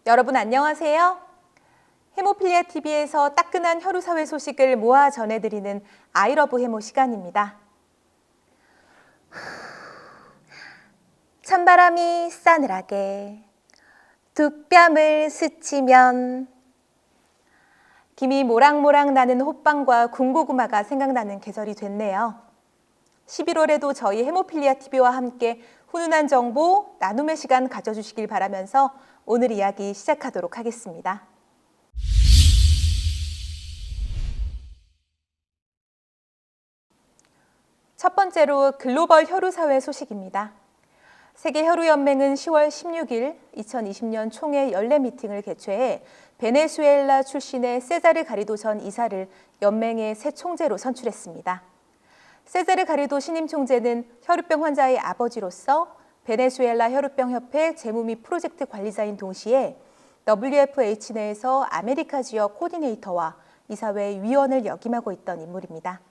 여러분 안녕하세요. 해모필리아 TV에서 따끈한 혈우사회 소식을 모아 전해드리는 아이러브 해모 시간입니다. 찬바람이 싸늘하게 두 뺨을 스치면 김이 모락모락 나는 호빵과 군고구마가 생각나는 계절이 됐네요. 11월에도 저희 해모필리아 TV와 함께 훈훈한 정보, 나눔의 시간 가져주시길 바라면서 오늘 이야기 시작하도록 하겠습니다. 첫 번째로 글로벌 혈우사회 소식입니다. 세계혈우연맹은 10월 16일 2020년 총회 연례 미팅을 개최해 베네수엘라 출신의 세자르 가리도 전 이사를 연맹의 새 총재로 선출했습니다. 세자르 가리도 신임 총재는 혈우병 환자의 아버지로서 베네수엘라 혈우병협회 재무 및 프로젝트 관리자인 동시에 WFH 내에서 아메리카 지역 코디네이터와 이사회 위원을 역임하고 있던 인물입니다.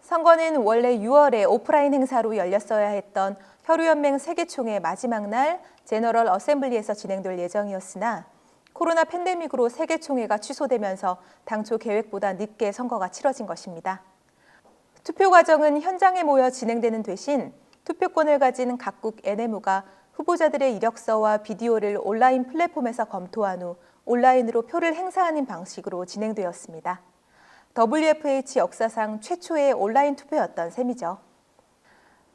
선거는 원래 6월에 오프라인 행사로 열렸어야 했던 혈우연맹 세계총회 마지막 날 제너럴 어셈블리에서 진행될 예정이었으나 코로나 팬데믹으로 세계총회가 취소되면서 당초 계획보다 늦게 선거가 치러진 것입니다. 투표 과정은 현장에 모여 진행되는 대신 투표권을 가진 각국 NMU가 후보자들의 이력서와 비디오를 온라인 플랫폼에서 검토한 후 온라인으로 표를 행사하는 방식으로 진행되었습니다. WFH 역사상 최초의 온라인 투표였던 셈이죠.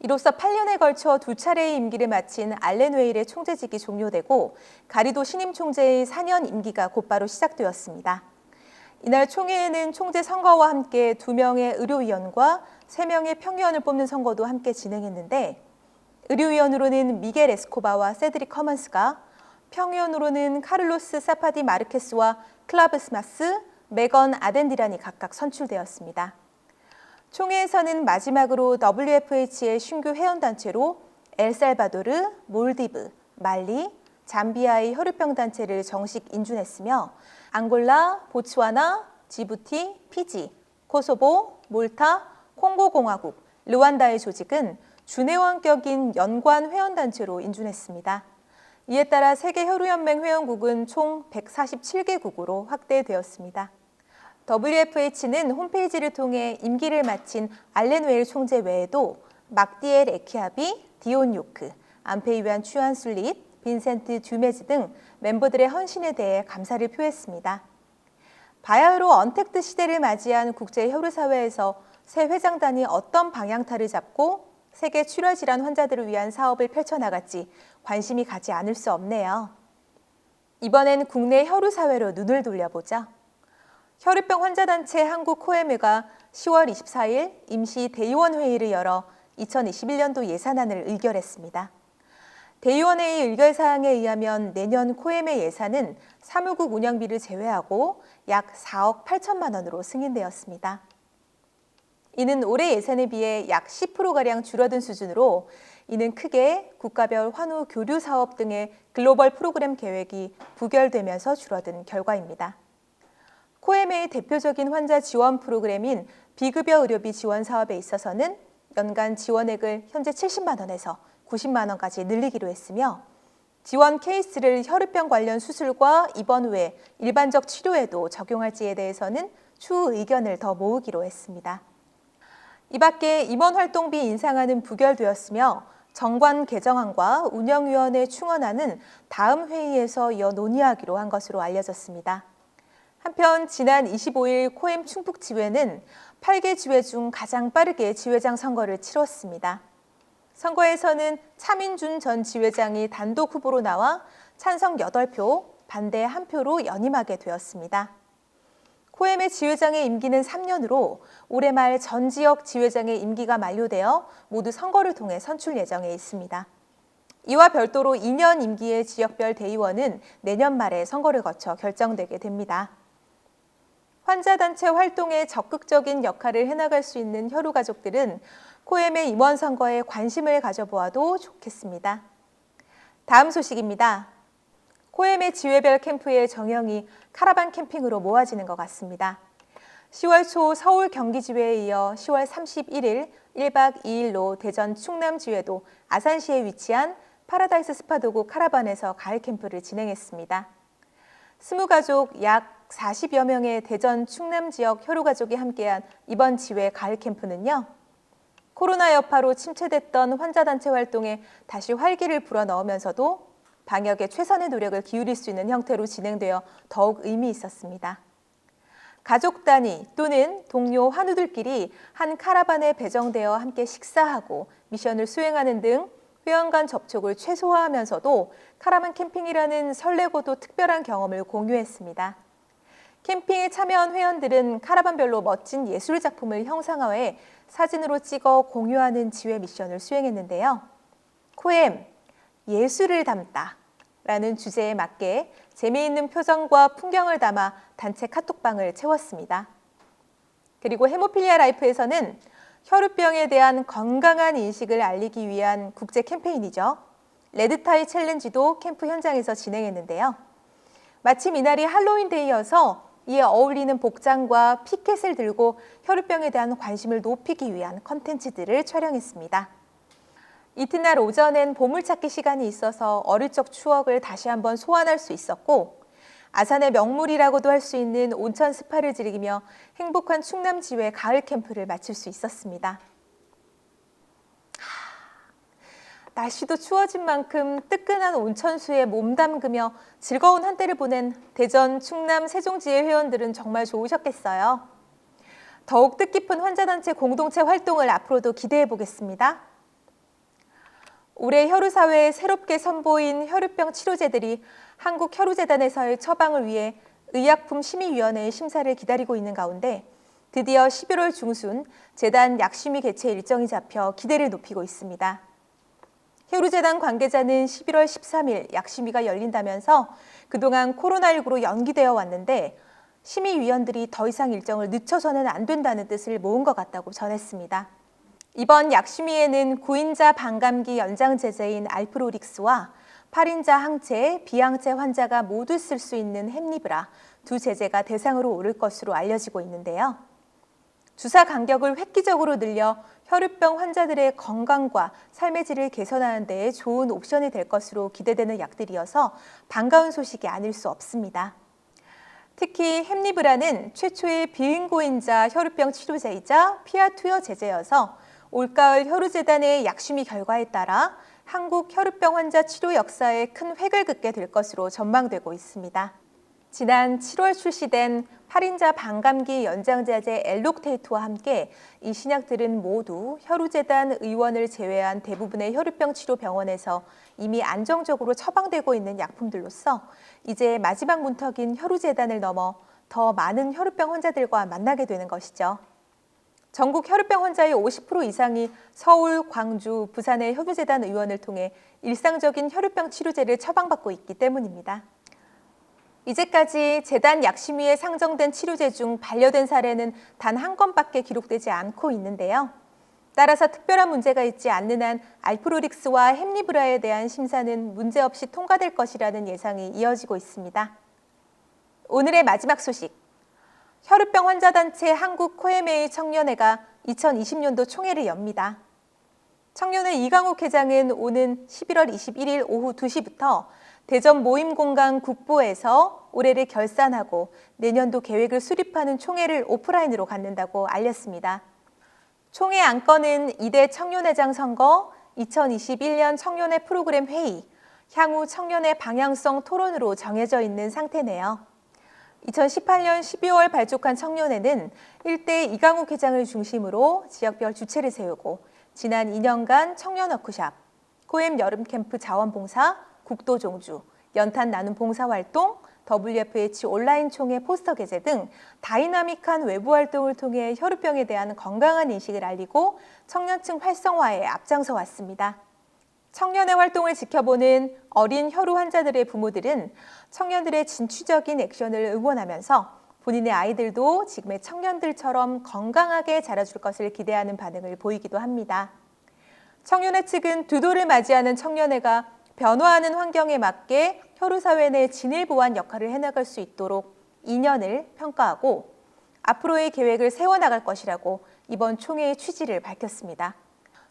이로써 8년에 걸쳐 두 차례의 임기를 마친 알렌 웨일의 총재직이 종료되고 가리도 신임 총재의 4년 임기가 곧바로 시작되었습니다. 이날 총회에는 총재 선거와 함께 2명의 의료위원과 3명의 평의원을 뽑는 선거도 함께 진행했는데 의료위원으로는 미겔 에스코바와 세드릭 커먼스가, 평의원으로는 카를로스 사파디 마르케스와 클라브스마스, 메건 아덴디란이 각각 선출되었습니다. 총회에서는 마지막으로 WFH의 신규 회원단체로 엘살바도르, 몰디브, 말리, 잠비아의 혈우병 단체를 정식 인준했으며 앙골라, 보츠와나, 지부티, 피지, 코소보, 몰타, 콩고공화국, 르완다의 조직은 준회원격인 연관 회원단체로 인준했습니다. 이에 따라 세계혈우연맹 회원국은 총 147개국으로 확대되었습니다. WFH는 홈페이지를 통해 임기를 마친 알렌 웨일 총재 외에도 막디엘 에키아비, 디온 요크, 암페이완 추안술릿, 빈센트 듀메즈 등 멤버들의 헌신에 대해 감사를 표했습니다. 바야흐로 언택트 시대를 맞이한 국제혈우사회에서 새 회장단이 어떤 방향타를 잡고 세계 출혈질환 환자들을 위한 사업을 펼쳐나갈지 관심이 가지 않을 수 없네요. 이번엔 국내 혈우사회로 눈을 돌려보죠. 혈우병 환자단체 한국 코에메가 10월 24일 임시 대의원 회의를 열어 2021년도 예산안을 의결했습니다. 대의원회의 의결사항에 의하면 내년 코에메 예산은 사무국 운영비를 제외하고 약 4억 8천만 원으로 승인되었습니다. 이는 올해 예산에 비해 약 10%가량 줄어든 수준으로 이는 크게 국가별 환우 교류 사업 등의 글로벌 프로그램 계획이 부결되면서 줄어든 결과입니다. 코에메의 대표적인 환자 지원 프로그램인 비급여 의료비 지원 사업에 있어서는 연간 지원액을 현재 70만 원에서 90만 원까지 늘리기로 했으며 지원 케이스를 혈우병 관련 수술과 입원 후에 일반적 치료에도 적용할지에 대해서는 추후 의견을 더 모으기로 했습니다. 이 밖에 임원 활동비 인상안은 부결되었으며 정관 개정안과 운영위원회 충원안은 다음 회의에서 이어 논의하기로 한 것으로 알려졌습니다. 한편 지난 25일 코엠 충북지회는 8개 지회 중 가장 빠르게 지회장 선거를 치렀습니다. 선거에서는 차민준 전 지회장이 단독 후보로 나와 찬성 8표, 반대 1표로 연임하게 되었습니다. 코엠의 지회장의 임기는 3년으로 올해 말 전 지역 지회장의 임기가 만료되어 모두 선거를 통해 선출 예정에 있습니다. 이와 별도로 2년 임기의 지역별 대의원은 내년 말에 선거를 거쳐 결정되게 됩니다. 환자단체 활동에 적극적인 역할을 해나갈 수 있는 혈우 가족들은 코엠의 임원 선거에 관심을 가져보아도 좋겠습니다. 다음 소식입니다. 코엠의 지회별 캠프의 정형이 카라반 캠핑으로 모아지는 것 같습니다. 10월 초 서울 경기지회에 이어 10월 31일 1박 2일로 대전 충남지회도 아산시에 위치한 파라다이스 스파도구 카라반에서 가을 캠프를 진행했습니다. 20가족 약 40여 명의 대전 충남 지역 혈우가족이 함께한 이번 지회 가을 캠프는요, 코로나 여파로 침체됐던 환자단체 활동에 다시 활기를 불어넣으면서도 방역에 최선의 노력을 기울일 수 있는 형태로 진행되어 더욱 의미 있었습니다. 가족 단위 또는 동료 환우들끼리 한 카라반에 배정되어 함께 식사하고 미션을 수행하는 등 회원 간 접촉을 최소화하면서도 카라반 캠핑이라는 설레고도 특별한 경험을 공유했습니다. 캠핑에 참여한 회원들은 카라반별로 멋진 예술 작품을 형상화해 사진으로 찍어 공유하는 지회 미션을 수행했는데요. 코엠, 예술을 담다 라는 주제에 맞게 재미있는 표정과 풍경을 담아 단체 카톡방을 채웠습니다. 그리고 헤모필리아 라이프에서는 혈우병에 대한 건강한 인식을 알리기 위한 국제 캠페인이죠. 레드타이 챌린지도 캠프 현장에서 진행했는데요. 마침 이날이 할로윈데이여서 이에 어울리는 복장과 피켓을 들고 혈우병에 대한 관심을 높이기 위한 컨텐츠들을 촬영했습니다. 이튿날 오전엔 보물찾기 시간이 있어서 어릴 적 추억을 다시 한번 소환할 수 있었고, 아산의 명물이라고도 할 수 있는 온천 스파를 즐기며 행복한 충남 지회 가을 캠프를 마칠 수 있었습니다. 날씨도 추워진 만큼 뜨끈한 온천수에 몸 담그며 즐거운 한때를 보낸 대전, 충남, 세종지회 회원들은 정말 좋으셨겠어요. 더욱 뜻깊은 환자단체 공동체 활동을 앞으로도 기대해 보겠습니다. 올해 혈우사회에 새롭게 선보인 혈우병 치료제들이 한국혈우재단에서의 처방을 위해 의약품심의위원회의 심사를 기다리고 있는 가운데 드디어 11월 중순 재단 약심의 개최 일정이 잡혀 기대를 높이고 있습니다. 혈우재단 관계자는 11월 13일 약심위가 열린다면서 그동안 코로나19로 연기되어 왔는데 심의위원들이 더 이상 일정을 늦춰서는 안 된다는 뜻을 모은 것 같다고 전했습니다. 이번 약심위에는 9인자 반감기 연장 제제인 알프로릭스와 8인자 항체, 비항체 환자가 모두 쓸 수 있는 햄리브라 두 제제가 대상으로 오를 것으로 알려지고 있는데요. 주사 간격을 획기적으로 늘려 혈우병 환자들의 건강과 삶의 질을 개선하는 데 좋은 옵션이 될 것으로 기대되는 약들이어서 반가운 소식이 아닐 수 없습니다. 특히 햄리브라는 최초의 비응고인자 혈우병 치료제이자 피아투여 제제여서 올가을 혈우재단의 약심의 결과에 따라 한국 혈우병 환자 치료 역사에 큰 획을 긋게 될 것으로 전망되고 있습니다. 지난 7월 출시된 8인자 반감기 연장자제 엘록테이트와 함께 이 신약들은 모두 혈우재단 의원을 제외한 대부분의 혈우병 치료 병원에서 이미 안정적으로 처방되고 있는 약품들로서 이제 마지막 문턱인 혈우재단을 넘어 더 많은 혈우병 환자들과 만나게 되는 것이죠. 전국 혈우병 환자의 50% 이상이 서울, 광주, 부산의 혈우재단 의원을 통해 일상적인 혈우병 치료제를 처방받고 있기 때문입니다. 이제까지 재단 약심위에 상정된 치료제 중 반려된 사례는 단 한 건밖에 기록되지 않고 있는데요. 따라서 특별한 문제가 있지 않는 한 알프로릭스와 햄리브라에 대한 심사는 문제없이 통과될 것이라는 예상이 이어지고 있습니다. 오늘의 마지막 소식. 혈우병 환자단체 한국코에메이 청년회가 2020년도 총회를 엽니다. 청년회 이강욱 회장은 오는 11월 21일 오후 2시부터 대전 모임공간 국보에서 올해를 결산하고 내년도 계획을 수립하는 총회를 오프라인으로 갖는다고 알렸습니다. 총회 안건은 2대 청년회장 선거, 2021년 청년회 프로그램 회의, 향후 청년회 방향성 토론으로 정해져 있는 상태네요. 2018년 12월 발족한 청년회는 일대 이강욱 회장을 중심으로 지역별 주체를 세우고 지난 2년간 청년 워크샵, 코엠 여름 캠프 자원봉사, 국도 종주, 연탄 나눔 봉사활동, WFH 온라인 총회 포스터 게재 등 다이나믹한 외부 활동을 통해 혈우병에 대한 건강한 인식을 알리고 청년층 활성화에 앞장서 왔습니다. 청년회 활동을 지켜보는 어린 혈우 환자들의 부모들은 청년들의 진취적인 액션을 응원하면서 본인의 아이들도 지금의 청년들처럼 건강하게 자라줄 것을 기대하는 반응을 보이기도 합니다. 청년회 측은 두 돌을 맞이하는 청년회가 변화하는 환경에 맞게 혈우사회 내 진일보한 역할을 해나갈 수 있도록 2년을 평가하고 앞으로의 계획을 세워나갈 것이라고 이번 총회의 취지를 밝혔습니다.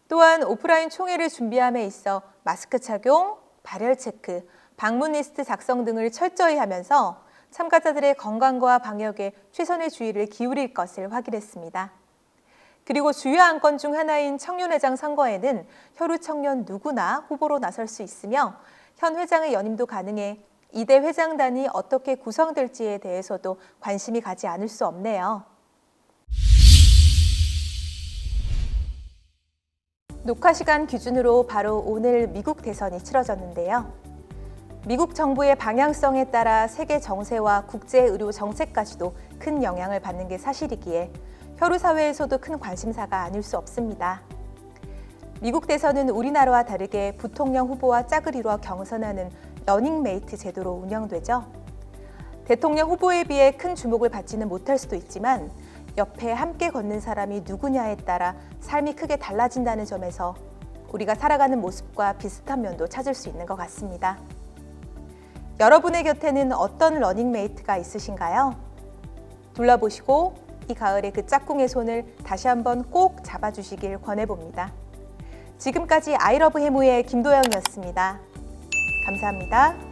또한 오프라인 총회를 준비함에 있어 마스크 착용, 발열 체크, 방문 리스트 작성 등을 철저히 하면서 참가자들의 건강과 방역에 최선의 주의를 기울일 것을 확인했습니다. 그리고 주요 안건 중 하나인 청년회장 선거에는 혈우 청년 누구나 후보로 나설 수 있으며 현 회장의 연임도 가능해 이대 회장단이 어떻게 구성될지에 대해서도 관심이 가지 않을 수 없네요. 녹화 시간 기준으로 바로 오늘 미국 대선이 치러졌는데요. 미국 정부의 방향성에 따라 세계 정세와 국제 의료 정책까지도 큰 영향을 받는 게 사실이기에 혈우 사회에서도 큰 관심사가 아닐 수 없습니다. 미국 대선은 우리나라와 다르게 부통령 후보와 짝을 이루어 경선하는 러닝메이트 제도로 운영되죠. 대통령 후보에 비해 큰 주목을 받지는 못할 수도 있지만 옆에 함께 걷는 사람이 누구냐에 따라 삶이 크게 달라진다는 점에서 우리가 살아가는 모습과 비슷한 면도 찾을 수 있는 것 같습니다. 여러분의 곁에는 어떤 러닝메이트가 있으신가요? 둘러보시고 이 가을에 그 짝꿍의 손을 다시 한번 꼭 잡아주시길 권해봅니다. 지금까지 아이러브 해무의 김도영이었습니다. 감사합니다.